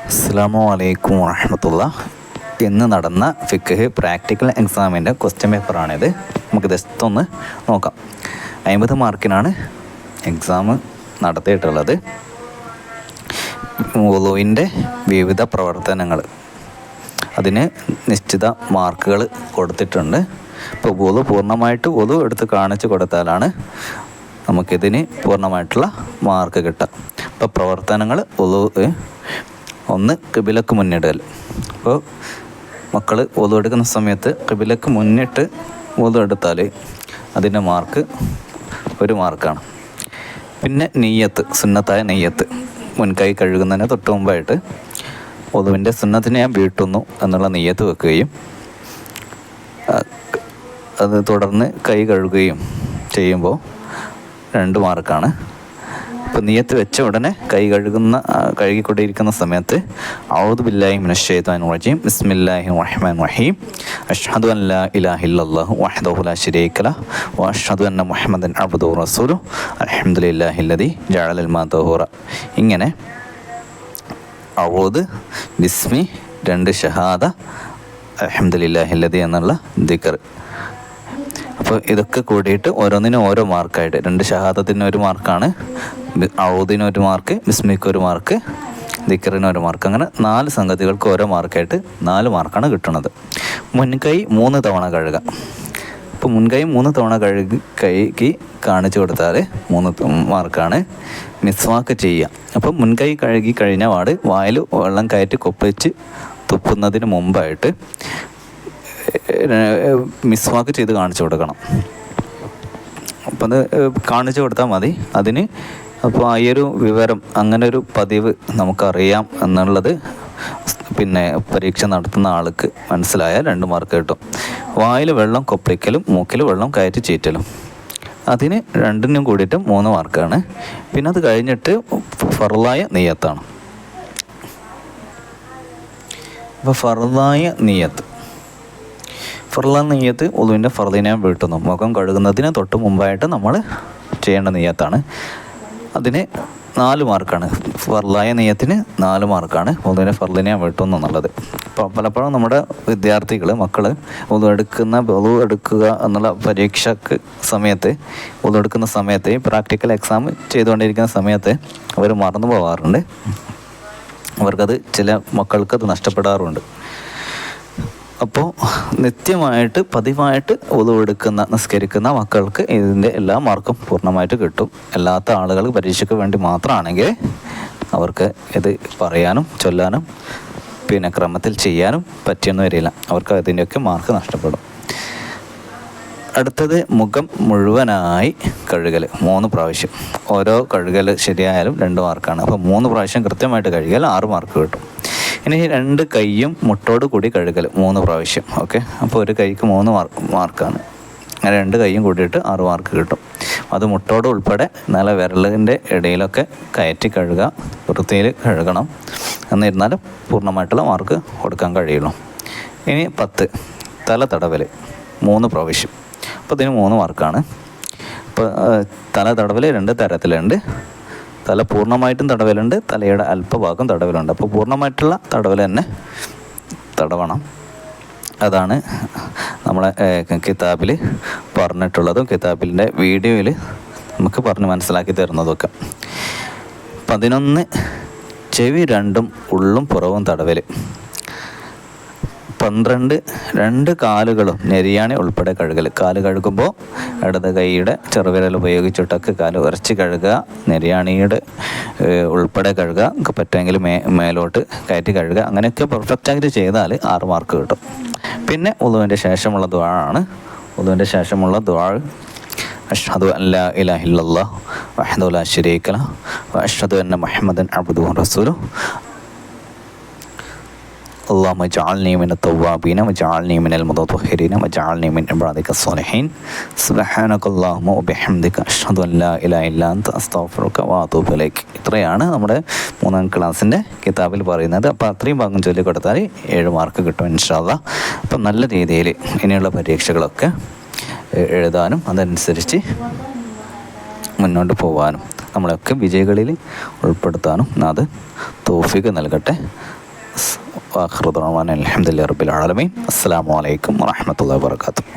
അസ്സലാമു അലൈക്കും വറഹ്മത്തുള്ളാഹി. ഇന്ന് നടന്ന ഫിഖ് പ്രാക്ടിക്കൽ എക്സാമിൻ്റെ ക്വസ്റ്റ്യൻ പേപ്പറാണിത്. നമുക്ക് ജസ്റ്റ് ഒന്ന് നോക്കാം. 50 മാർക്കിനാണ് എക്സാം നടത്തിയിട്ടുള്ളത്. വുളുവിൻ്റെ വിവിധ പ്രവർത്തനങ്ങൾ, അതിന് നിശ്ചിത മാർക്കുകൾ കൊടുത്തിട്ടുണ്ട്. ഇപ്പോൾ പൂർണ്ണമായിട്ട് വുളു എടുത്ത് കാണിച്ചു കൊടുത്താലാണ് നമുക്കിതിന് പൂർണ്ണമായിട്ടുള്ള മാർക്ക് കിട്ടുക. ഇപ്പോൾ പ്രവർത്തനങ്ങൾ വുളു ഒന്ന് ഖിബിലക്ക് മുന്നിടൽ. അപ്പോൾ മക്കൾ വുളു എടുക്കുന്ന സമയത്ത് ഖിബിലക്ക് മുന്നിട്ട് വുളു എടുത്താൽ അതിൻ്റെ മാർക്ക് 1 മാർക്കാണ്. പിന്നെ നെയ്യത്ത്, സുന്നത്തായ നെയ്യത്ത്, മുൻകൈ കഴുകുന്നതിന് തൊട്ട് മുമ്പായിട്ട് വുളുവിൻ്റെ സുന്നത്തിനെ ഞാൻ വീട്ടുന്നു എന്നുള്ള നെയ്യത്ത് വെക്കുകയും അത് തുടർന്ന് കൈ കഴുകുകയും ചെയ്യുമ്പോൾ 2 മാർക്കാണ്. ഇപ്പോൾ നിയത്ത് വെച്ച ഉടനെ കഴുകിക്കൊണ്ടിരിക്കുന്ന സമയത്ത് ഔദു ബില്ലാഹി മിനശ് ശൈത്വാനിർ റജീം ബിസ്മില്ലാഹിർ റഹ്മാനിർ റഹീം അഷ്ഹദു അൻ ലാ ഇലാഹ ഇല്ലല്ലാഹു വഹ്ദഹു ലാ ശരീക ലഹു വഅഷ്ഹദു അന്ന മുഹമ്മദൻ അബ്ദുഹു റസൂലുഹു അൽഹംദുലില്ലാഹില്ലദീ ജഅലൽ മാ തഹൂറ. ഇങ്ങനെ ഔദ്, ബിസ്മി, 2 ഷഹാദ, അൽഹംദുലില്ലാഹില്ലദീ എന്നുള്ള ദിക്ർ. അപ്പോൾ ഇതൊക്കെ കൂടിയിട്ട് ഓരോന്നിനും ഓരോ മാർക്കായിട്ട് 2 ഷഹാദത്തിന് 1 മാർക്കാണ്, ഔദിന് 1 മാർക്ക്, ബിസ്മിക്ക് 1 മാർക്ക്, ദിക്റിന് 1 മാർക്ക്. അങ്ങനെ 4 സംഗതികൾക്ക് ഓരോ മാർക്കായിട്ട് 4 മാർക്കാണ് കിട്ടുന്നത്. മുൻകൈ 3 തവണ കഴുകുക. ഇപ്പോൾ മുൻകൈ 3 തവണ കഴുകി കാണിച്ചു കൊടുത്താൽ 3 മാർക്കാണ്. മിസ്വാക്ക് ചെയ്യുക. അപ്പോൾ മുൻകൈ കഴുകി കഴിഞ്ഞ പാട് വായിൽ വെള്ളം കയറ്റി കൊപ്പിച്ച് തുപ്പുന്നതിന് മുമ്പായിട്ട് മിസ്വാക്ക് ചെയ്ത് കാണിച്ചു കൊടുക്കണം. അപ്പം അത് കാണിച്ചു കൊടുത്താൽ മതി. അതിന് അപ്പോൾ ഈ ഒരു വിവരം, അങ്ങനെ ഒരു പതിവ് നമുക്കറിയാം എന്നുള്ളത് പിന്നെ പരീക്ഷ നടത്തുന്ന ആൾക്ക് മനസ്സിലായാൽ 2 മാർക്ക് കിട്ടും. വായിൽ വെള്ളം കൊപ്പിക്കലും മൂക്കിൽ വെള്ളം കയറ്റി ചീറ്റലും, അതിന് 2നും കൂടിയിട്ട് 3 മാർക്കാണ്. പിന്നെ അത് കഴിഞ്ഞിട്ട് ഫർളായ നിയ്യത്താണ്. അപ്പോൾ ഫർളായ നിയ്യത്ത്, ഫർള നിയ്യത്ത് വുളുവിൻ്റെ ഫർളിനെ വീട്ടുന്നു. മുഖം കഴുകുന്നതിന് തൊട്ട് മുമ്പായിട്ട് നമ്മൾ ചെയ്യേണ്ട നിയ്യത്താണ്. അതിന് 4 മാർക്കാണ്. ഫർളായ നിയ്യത്തിന് 4 മാർക്കാണ്. വുളുവിൻ്റെ ഫർളിനെ വീട്ടുന്നു എന്നുള്ളത്. അപ്പോൾ പലപ്പോഴും നമ്മുടെ വിദ്യാർത്ഥികൾ, മക്കൾ വുളു എടുക്കുക എന്നുള്ള പരീക്ഷയ്ക്ക് സമയത്ത്, വുളു എടുക്കുന്ന സമയത്ത്, പ്രാക്ടിക്കൽ എക്സാം ചെയ്തുകൊണ്ടിരിക്കുന്ന സമയത്ത് അവർ മറന്നു പോകാറുണ്ട്. അവർക്കത്, ചില മക്കൾക്കത് നഷ്ടപ്പെടാറുണ്ട്. അപ്പോൾ നിത്യമായിട്ട് പതിവായിട്ട് വുളു എടുക്കുന്ന, നിസ്കരിക്കുന്ന മക്കൾക്ക് ഇതിൻ്റെ എല്ലാ മാർക്കും പൂർണ്ണമായിട്ട് കിട്ടും. അല്ലാത്ത ആളുകൾ പരീക്ഷയ്ക്ക് വേണ്ടി മാത്രമാണെങ്കിൽ അവർക്ക് ഇത് പറയാനും ചൊല്ലാനും പിന്നെ ക്രമത്തിൽ ചെയ്യാനും പറ്റിയെന്ന് വരില്ല. അവർക്ക് അതിൻ്റെയൊക്കെ മാർക്ക് നഷ്ടപ്പെടും. അടുത്തത് മുഖം മുഴുവനായി കഴുകൽ 3 പ്രാവശ്യം. ഓരോ കഴുകൽ ശരിയായാലും 2 മാർക്കാണ്. അപ്പോൾ 3 പ്രാവശ്യം കൃത്യമായിട്ട് കഴുകിയാൽ 6 മാർക്ക് കിട്ടും. ഇനി 2 കൈയും മുട്ടോട് കൂടി കഴുകൽ 3 പ്രാവശ്യം. ഓക്കെ, അപ്പോൾ ഒരു കൈക്ക് 3 മാർക്കാണ്. അങ്ങനെ 2 കൈയും കൂടിയിട്ട് 6 മാർക്ക് കിട്ടും. അത് മുട്ടോട് ഉൾപ്പെടെ നല്ല വിരലിൻ്റെ ഇടയിലൊക്കെ കയറ്റി കഴുകുക, വൃത്തിയിൽ കഴുകണം. എന്നിരുന്നാലും പൂർണ്ണമായിട്ടുള്ള മാർക്ക് കൊടുക്കാൻ കഴിയുള്ളൂ. ഇനി 10 തല തടവൽ 3 പ്രാവശ്യം. അപ്പോൾ ഇതിന് 3 മാർക്കാണ്. ഇപ്പോൾ തല തടവൽ 2 തരത്തിലുണ്ട്. തല പൂർണ്ണമായിട്ടും തടവലുണ്ട്, തലയുടെ അല്പഭാഗം തടവലുണ്ട്. അപ്പോൾ പൂർണ്ണമായിട്ടുള്ള തടവൽ തന്നെ തടവണം. അതാണ് നമ്മളെ കിതാബിൽ പറഞ്ഞിട്ടുള്ളതും കിതാബിൻ്റെ വീഡിയോയിൽ നമുക്ക് പറഞ്ഞ് മനസ്സിലാക്കി തരുന്നതൊക്കെ. 11 ചെവി 2ഉം ഉള്ളും പുറവും തടവൽ. 12 2 കാലുകളും നെരിയാണി ഉൾപ്പെടെ കഴുകൽ. കാല് കഴുകുമ്പോൾ ഇടത് കൈയുടെ ചെറുവിരൽ ഉപയോഗിച്ചിട്ടൊക്കെ കാല് ഉരച്ച് കഴുകുക, നെരിയാണിയുടെ ഉൾപ്പെടെ കഴുകുക, പറ്റുമെങ്കിൽ മേലോട്ട് കയറ്റി കഴുകുക. അങ്ങനെയൊക്കെ പെർഫെക്റ്റായിട്ട് ചെയ്താൽ 6 മാർക്ക് കിട്ടും. പിന്നെ വുളുവിൻ്റെ ശേഷമുള്ള ദുആ ആണ്. വുളുവിൻ്റെ ശേഷമുള്ള ദുആ അഷ്ഹദു അൻ ലാ ഇലാഹ ഇല്ലല്ലാഹു വഹ്ദഹു ലാ ശരീക ലഹു വഅഷ്ഹദു അന്ന മുഹമ്മദൻ അബ്ദുഹു റസൂലുഹു اللهم اجعلني من التوابين واجعلني من المتطهرين واجعلني من عبادك الصالحين سبحانك اللهم وبحمدك أشهد أن لا إله إلا أنت أستغفرك وأتوب إليك. ഇത്രയാണ് നമ്മുടെ 3ാം ക്ലാസ്സിൻ്റെ കിതാബിൽ പറയുന്നത്. അപ്പോൾ അത്രയും ഭാഗം ചൊല്ലി കൊടുത്താൽ 7 മാർക്ക് കിട്ടും ഇൻഷാ അല്ലാഹ്. അപ്പം നല്ല രീതിയിൽ ഇനിയുള്ള പരീക്ഷകളൊക്കെ എഴുതാനും അതനുസരിച്ച് മുന്നോട്ട് പോകാനും നമ്മളെയൊക്കെ വിജയികളിൽ ഉൾപ്പെടുത്താനും അത് തൗഫീഖ് നൽകട്ടെ. ആഖിറു ദഅ്വാനാ അൽഹംദുലില്ലാഹി റബ്ബിൽ ആലമീൻ. അസ്സലാമു അലൈക്കും വറഹ്മത്തുള്ളാഹി വബറകാതുഹു.